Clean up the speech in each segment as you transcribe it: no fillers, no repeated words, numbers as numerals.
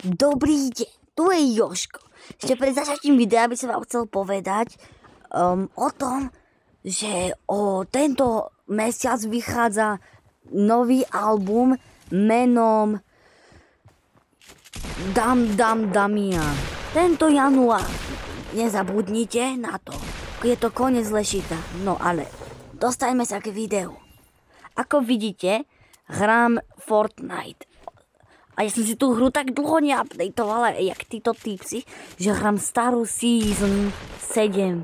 Dobrý deň, tu je Jožko. Ešte pred začatím videa by som vám chcel povedať o tom, že tento mesiac vychádza nový album menom Damian. Tento január. Nezabudnite na to. Je to koniec lešita. No ale dostajme sa k videu. Ako vidíte, hrám Fortnite. A ja som si tú hru tak dlho neupdateovala, jak títo typci, že hrám starú Season 7.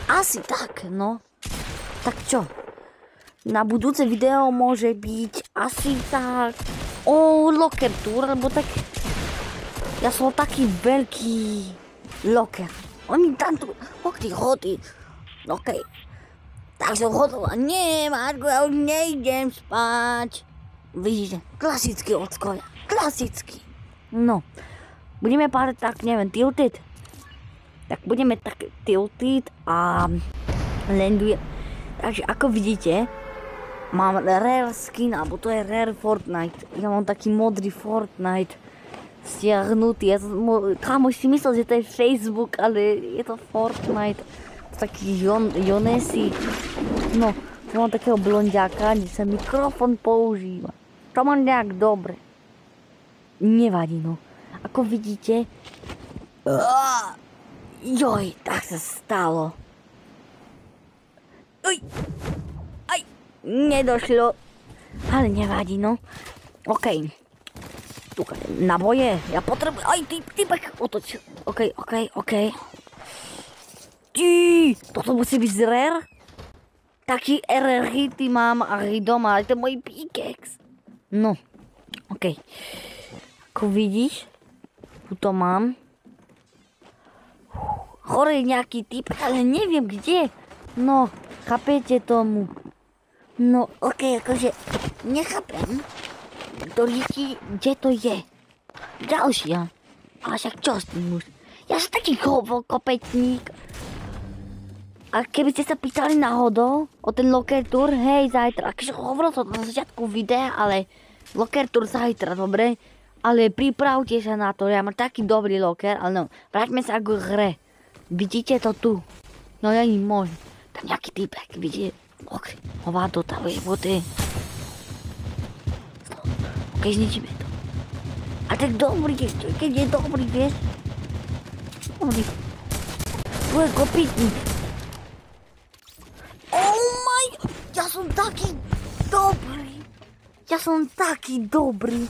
Asi tak, no. Tak čo? Na budúce video môže byť asi tak Locker Tour, lebo tak ja som taký veľký locker. Oni tam tu, hody. Okej. Tak som hotová. Nie, Marko, ja už nejdem spať. Vidíte, klasický ockoja. Klasický. No, budeme pár tak, neviem, tilted. Tak budeme tak tilted a landuje. Takže ako vidíte, mám rare skin, alebo to je rare Fortnite. Ja mám taký modrý Fortnite stiahnutý. Kamoš si myslel, že to je Facebook, ale je to Fortnite. To taký Jonesi. No, mám takého blondiaka, kde sa mikrofon používa. To mám nejak dobre. Nevadí, no. Ako vidíte... Joj, tak sa stalo. Aj, nedošlo. Ale nevadí, no. Okej. Tu naboje, ja potrebujem... Aj, typek, otoč. Okej. Toto musí byť z rare? Taký RR hity mám aj doma, ale to je môj pickaxe. No, okej. Ako vidíš, tu to mám. Hore je nejaký typ, ale neviem kde. No, chápete tomu? No, okej, akože nechápem, kde to je. Ďalšia. Ale však čo s tým už? Ja som taký kopetník. A keby ste sa pýtali náhodou o ten Locker Tour, hej, zajtra. Akože hovoril som na začiatku videa, ale Locker Tour zajtra, dobre? Ale pripravte sa na to, ja mám taký dobrý locker, ale no, vráťme sa k hre. Vidíte to tu? No ja im môžem. Tam nejaký typek, vidíte? Ok, hovado, tam je vody. Ok, zničíme to. A tak dobrý, keď je dobrý, vieš? Dobrý. Tu je kopytník. Oh my, ja som taký dobrý.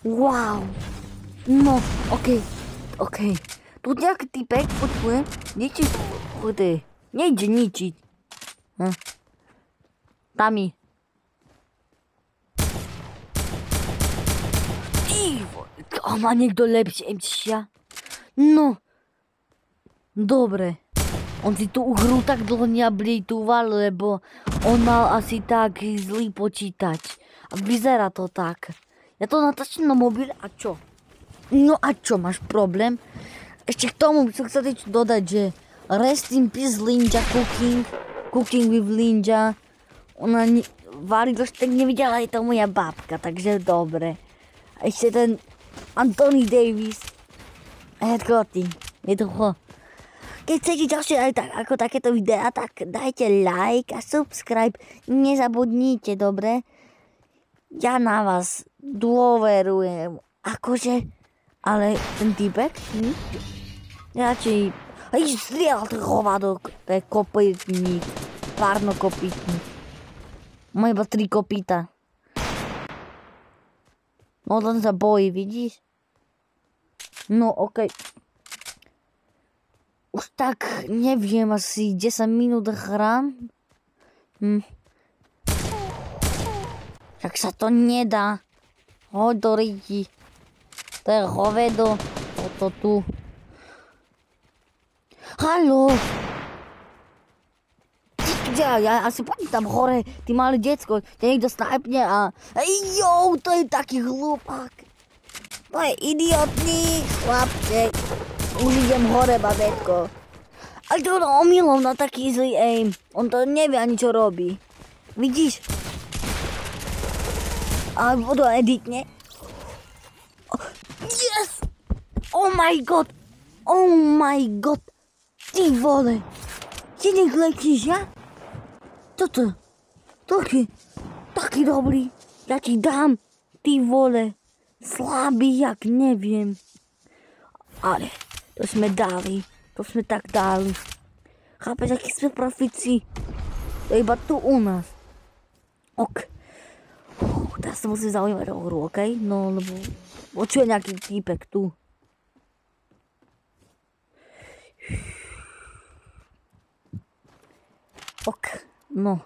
Wow. No, okej. Tu nejaký typek, počujem, ničiť, nejde ničiť. Tami. A má niekto lepšie. No. Dobre. On si tú hru tak dlho neupdateoval, lebo on mal asi tak zlý počítač. A vyzerá to tak. Ja to natáčam na mobil a čo? No a čo, máš problém? Ešte k tomu by som chcel dodať, že rest in peace Linja Cooking with Linja. Ona varí dosť tak nevidela, je to moja babka, takže dobre. A ešte ten Anthony Davis. Headcoating. Je to ho. Keď chcete ďalšie aj tak, ako takéto videá, tak dajte like a subscribe. Nezabudnite, dobre? Ja na vás dôverujem. Akože, ale ten typek? Radšej... Aj striel ten hovadok. To je kopytník. Párno kopytník. Má iba 3 kopyta. No ten sa bojí, vidíš? No okej. Už tak, neviem, asi 10 minút hrám. Tak sa to nedá. Hoď do ryti. To je hovedo. Toto tu. Haló. Ja asi poďme tam hore. Ty malý decko. Ťa niekto snajpne a... Ejou, to je taký hlupák. To je idiotný chlapček. Už idem hore, babetko. Ale to on omylom na taký zlý aim. On to nevie ani čo robí. Vidíš? A to editne. my god! Oh my god! Ty vole! Ty nech letíš, ja? Toto. Taký dobrý. Ja ti dám. Ty vole. Slabý, jak neviem. Ale to sme dali. To sme tak dali. Chápeš, aký sme profici? To je iba tu u nás. Ok. Teraz sa musím zaujímať o hru, okej? No, lebo počuje nejaký týpek tu. Ok, no.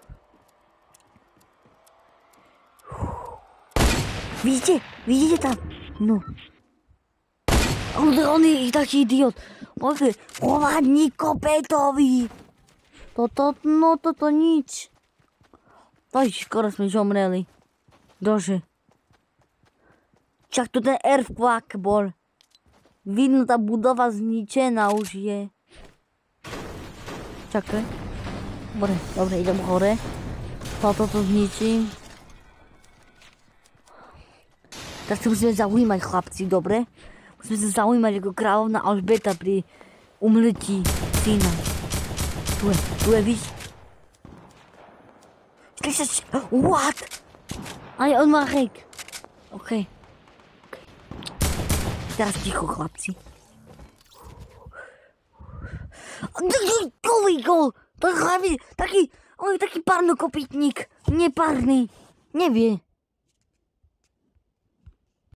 Vidíte tam? No. On je taký idiot. Pozri, chovadník kopetový. Toto nič. Aj, skoro sme žomreli. Dože. Čak tu ten earthquake bol. Vidno, tá budova zničená už je. Čakaj. Dobre, idem hore. Toto zničím. Tak sa musíme zaujímať, chlapci, dobre? Musíme sa zaujímať ako kráľovna Alžbeta pri umrtí syna. Tu je, víš? Slyšíš? What? Aj on má rek. OK. Teraz ticho, chlapci. Gol! To je hlavne taký párnokopytník. Nepárny. Nevie.